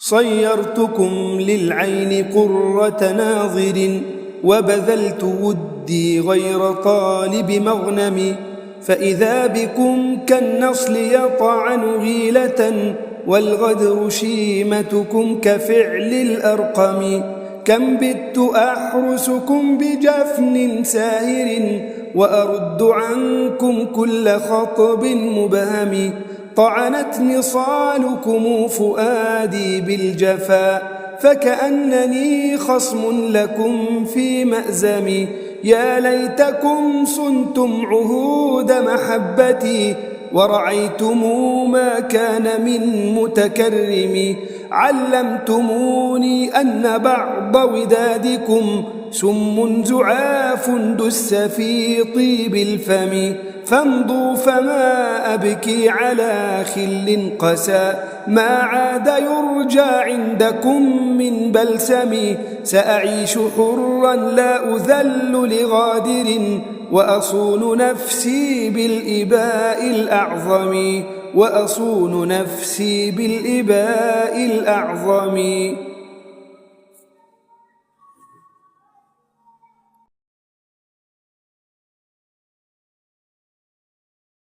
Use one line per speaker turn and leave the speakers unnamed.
صيرتكم للعين قرة ناظر، وبذلت ودي غير طالب مغنم. فإذا بكم كالنصل يطعن غيلة، والغدر شيمتكم كفعل الأرقم. كم بت أحرسكم بجفن ساهر، وأرد عنكم كل خطب مبهم. طعنت نصالكم فؤادي بالجفا، فكأنني خصم لكم في مأزم. يا ليتكم صنتم عهود محبتي، ورعيتم ما كان من متكرم. علمتموني أن بعض ودادكم سم زعاف دس في طيب الفم. فامضوا فما أبكي على خل قسى، ما عاد يرجى عندكم من بلسم. سأعيش حرا لا أذل لغادر، وأصون نفسي بالإباء الأعظم.